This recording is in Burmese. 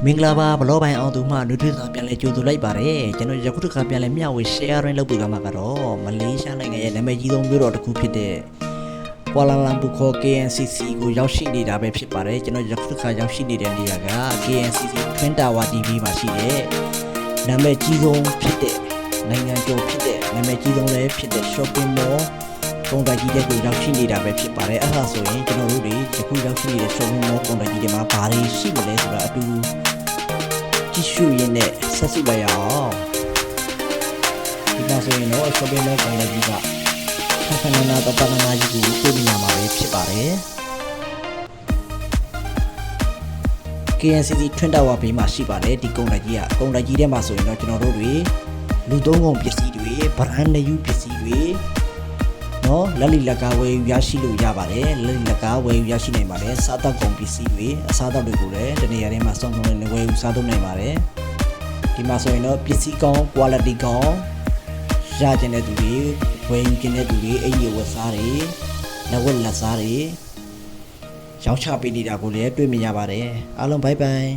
မင်္ဂလာပါဘလောပိုင်းအောင်သူမှနှွေးထွေးစွာပြန်လဲကြိုဆိုလိုက်ပါတယ်ကျွန်တော်ယခုတစ်ခါပြန်လဲမျှဝေ share ရင်းလုပ်ပေးကြမှာကတော့မလေးရှားနိုင်ငံရဲ့နာမည်ကြီးဆုံးမြို့တော်တစ်ခုဖြစ်တဲ့ကွာလာလမ်ပူခေါ် KNCC ကိုရောက်ရှိနေတာပဲဖြစ်ပါတယ်ကျွန်တော်ယခုတစ်ခါရောက်ရှိနေတဲ့နေရာက KNCC Twin Tower TV မှာရှိတဲ့နာမည်ကြီးဆုံးဖြစ်တဲ့နိုင်ငံကျော်ဖြစ်တဲ့နာမည်ကြီးဆုံးလည်းဖြစ်တဲ့ shopping mall ကုန်တိုက်ကြီးတဲ့ကိုရောက်ရှိနေတာပဲဖြစ်ပါတယ်အဲ့ဒါဆိုရင်ကျွန်တော်တို့တွေယခုရောက်ရှိနေတဲ့ shopping mall ကုန်တိုက်ကြီးတွေမှာဘာတွေရှိမလဲဆိုတာအတူကြည့်ရှုရင်းနဲ့ဆက်စုလိုက်အောင်ဒီမှာဆိုရင်တော့ shopping mall ကုန်တိုက်ကြီးကခဏနာတပနာကြီးကိုတွေ့မြင်ရမှာပဲဖြစ်ပါတယ် KNCC Twin Tower ဘေးမှာရှိပါတယ်ဒီကုန်တိုက်ကြီးကကုန်တိုက်ကြီးထဲမှာဆိုရင်တော့ကျွန်တော်တို့တွေလူသုံးကုန်ပစ္စည်းတွေ brand new ပစ္စည်းတွေနော်လက်လီလက်ကားဝယ်ယူရရှိလို့ရပါတယ်လက်လီလက်ကားဝယ်ယူရရှိနိုင်ပါတယ်စားသောက်ကုန်ပစ္စည်းတွေအစားအသောက်တွေကိုလည်းတနေရာထဲမှာစုံစုံနဲ့ဝယ်ယူစားသုံးနိုင်ပါတယ်ဒီမှာဆိုရင်တော့ပစ္စည်းကောင်း quality ကောင်းရကျင်တဲ့သူတွေဝယ်ယူကျင်တဲ့သူတွေအိမ်ရဝတ်စားတွေလက်ဝတ်လက်စားတွေရောင်းချပေးနေတာကိုလည်းတွေ့မြင်ရပါတယ်အားလုံးဘိုင်ဘိုင်